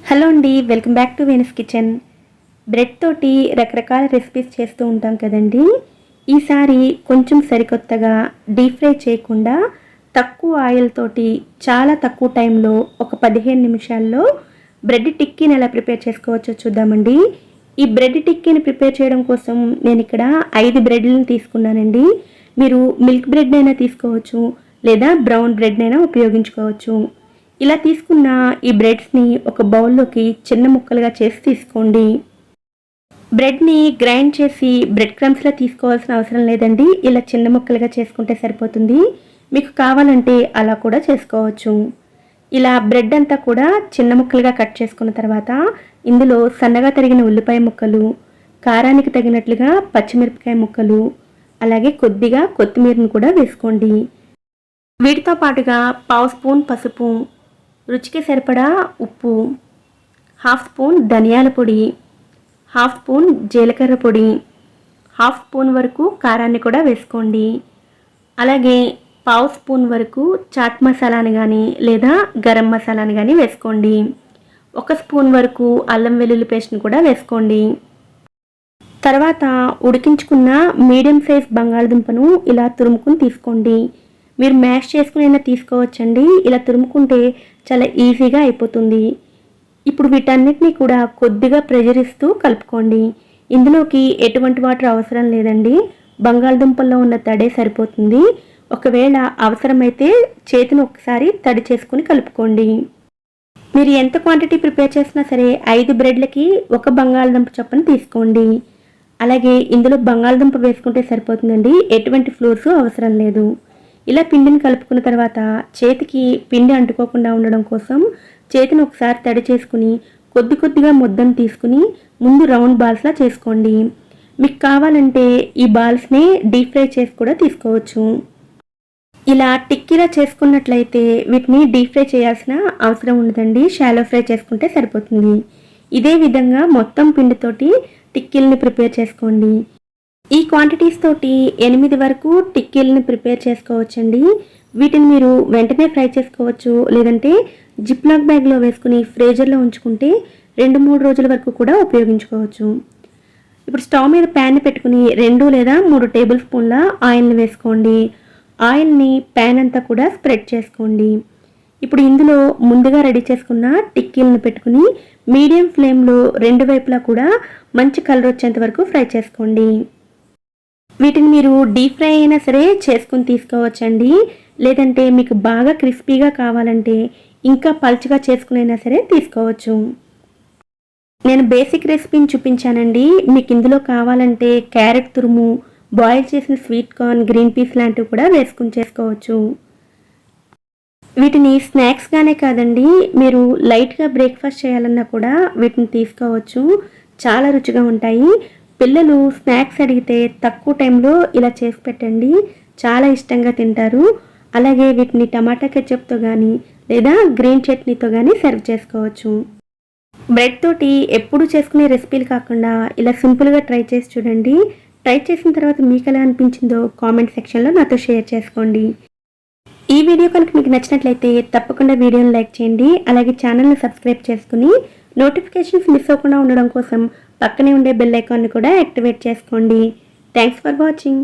Hello అండి, welcome back to Venus kitchen. Bread తోటి రకరకాల రెసిపీస్ చేస్తూ ఉంటాం కదండి. ఈసారి కొంచెం సరికొత్తగా డీప్ ఫ్రై చేయకుండా తక్కువ ఆయిల్ తోటి చాలా తక్కువ టైంలో ఒక 15 నిమిషాల్లో బ్రెడ్ టిక్కీని ఎలా ప్రిపేర్ చేసుకోవచ్చో చూద్దామండి. ఈ బ్రెడ్ టిక్కీని ప్రిపేర్ చేయడం కోసం నేను ఇక్కడ 5 బ్రెడ్లను తీసుకున్నానండి. మీరు మిల్క్ బ్రెడ్ అయినా తీసుకోవచ్చు, లేదా బ్రౌన్ బ్రెడ్ అయినా ఉపయోగించుకోవచ్చు. ఇలా తీసుకున్న ఈ బ్రెడ్స్ని ఒక బౌల్లోకి చిన్న ముక్కలుగా చేసి తీసుకోండి. బ్రెడ్ని గ్రైండ్ చేసి బ్రెడ్ క్రమ్స్లా తీసుకోవాల్సిన అవసరం లేదండి. ఇలా చిన్న ముక్కలుగా చేసుకుంటే సరిపోతుంది. మీకు కావాలంటే అలా కూడా చేసుకోవచ్చు. ఇలా బ్రెడ్ అంతా కూడా చిన్న ముక్కలుగా కట్ చేసుకున్న తర్వాత ఇందులో సన్నగా తరిగిన ఉల్లిపాయ ముక్కలు, కారానికి తగినట్లుగా పచ్చిమిరపకాయ ముక్కలు, అలాగే కొద్దిగా కొత్తిమీరను కూడా వేసుకోండి. వీటితో పాటుగా 1/2 స్పూన్ పసుపు, రుచికి సరిపడా ఉప్పు, 1/2 స్పూన్ ధనియాల పొడి, 1/2 స్పూన్ జీలకర్ర పొడి, 1/2 స్పూన్ వరకు కారాన్ని కూడా వేసుకోండి. అలాగే 1/2 స్పూన్ వరకు చాట్ మసాలాని కానీ లేదా గరం మసాలాని కానీ వేసుకోండి. 1 స్పూన్ వరకు అల్లం వెల్లుల్లి పేస్ట్ని కూడా వేసుకోండి. తర్వాత ఉడికించుకున్న మీడియం సైజ్ బంగాళదుంపను ఇలా తురుముకుని తీసుకోండి. మీరు మ్యాష్ చేసుకునైనా తీసుకోవచ్చండి. ఇలా తురుముకుంటే చాలా ఈజీగా అయిపోతుంది. ఇప్పుడు వీటన్నిటిని కూడా కొద్దిగా ప్రెషర్ ఇస్తూ కలుపుకోండి. ఇందులోకి ఎటువంటి వాటర్ అవసరం లేదండి. బంగాళదుంపల్లో ఉన్న తడే సరిపోతుంది. ఒకవేళ అవసరమైతే చేతిని ఒకసారి తడి చేసుకుని కలుపుకోండి. మీరు ఎంత క్వాంటిటీ ప్రిపేర్ చేసినా సరే 5 బ్రెడ్లకి 1 బంగాళదుంప చొప్పున తీసుకోండి. అలాగే ఇందులో బంగాళదుంప వేసుకుంటే సరిపోతుందండి. ఎటువంటి ఫ్లోర్స్ అవసరం లేదు. ఇలా పిండిని కలుపుకున్న తర్వాత చేతికి పిండి అంటుకోకుండా ఉండడం కోసం చేతిని ఒకసారి తడి చేసుకుని కొద్ది కొద్దిగా ముద్దను తీసుకుని ముందు రౌండ్ బాల్స్లా చేసుకోండి. మీకు కావాలంటే ఈ బాల్స్ని డీప్ ఫ్రై చేసి కూడా తీసుకోవచ్చు. ఇలా టిక్కీలా చేసుకున్నట్లయితే వీటిని డీప్ ఫ్రై చేయాల్సిన అవసరం ఉండదండి. షాలో ఫ్రై చేసుకుంటే సరిపోతుంది. ఇదే విధంగా మొత్తం పిండితోటి టిక్కీల్ని ప్రిపేర్ చేసుకోండి. ఈ క్వాంటిటీస్ తోటి 8 వరకు టిక్కీలను ప్రిపేర్ చేసుకోవచ్చండి. వీటిని మీరు వెంటనే ఫ్రై చేసుకోవచ్చు, లేదంటే జిప్లాక్ బ్యాగ్లో వేసుకుని ఫ్రీజర్లో ఉంచుకుంటే 2-3 రోజుల వరకు కూడా ఉపయోగించుకోవచ్చు. ఇప్పుడు స్టవ్ మీద ప్యాన్ పెట్టుకుని 2 లేదా 3 టేబుల్ స్పూన్ల ఆయిల్ని వేసుకోండి. ఆయిల్ని ప్యాన్ అంతా కూడా స్ప్రెడ్ చేసుకోండి. ఇప్పుడు ఇందులో ముందుగా రెడీ చేసుకున్న టిక్కీలను పెట్టుకుని మీడియం ఫ్లేమ్లో 2 వైపులా కూడా మంచి కలర్ వచ్చేంత వరకు ఫ్రై చేసుకోండి. వీటిని మీరు డీప్ ఫ్రై అయినా సరే చేసుకుని తీసుకోవచ్చండి. లేదంటే మీకు బాగా క్రిస్పీగా కావాలంటే ఇంకా పల్చగా చేసుకునైనా సరే తీసుకోవచ్చు. నేను బేసిక్ రెసిపీని చూపించానండి. మీకు ఇందులో కావాలంటే క్యారెట్ తురుము, బాయిల్ చేసిన స్వీట్ కార్న్, గ్రీన్ పీస్ లాంటివి కూడా వేసుకుని చేసుకోవచ్చు. వీటిని స్నాక్స్గానే కాదండి, మీరు లైట్గా బ్రేక్ఫాస్ట్ చేయాలన్నా కూడా వీటిని తీసుకోవచ్చు. చాలా రుచిగా ఉంటాయి. పిల్లలు స్నాక్స్ అడిగితే తక్కువ టైంలో ఇలా చేసి పెట్టండి, చాలా ఇష్టంగా తింటారు. అలాగే వీటిని టమాటా కెచప్తో కానీ లేదా గ్రీన్ చట్నీతో కానీ సర్వ్ చేసుకోవచ్చు. బ్రెడ్ తోటి ఎప్పుడు చేసుకునే రెసిపీలు కాకుండా ఇలా సింపుల్గా ట్రై చేసి చూడండి. ట్రై చేసిన తర్వాత మీకు ఎలా అనిపించిందో కామెంట్ సెక్షన్లో నాతో షేర్ చేసుకోండి. ఈ వీడియో కనుక మీకు నచ్చినట్లయితే తప్పకుండా వీడియోని లైక్ చేయండి. అలాగే ఛానల్ని సబ్స్క్రైబ్ చేసుకుని నోటిఫికేషన్స్ మిస్ అవ్వకుండా ఉండడం కోసం పక్కనే ఉండే బెల్ ఐకాన్ని కూడా యాక్టివేట్ చేసుకోండి. Thanks for watching.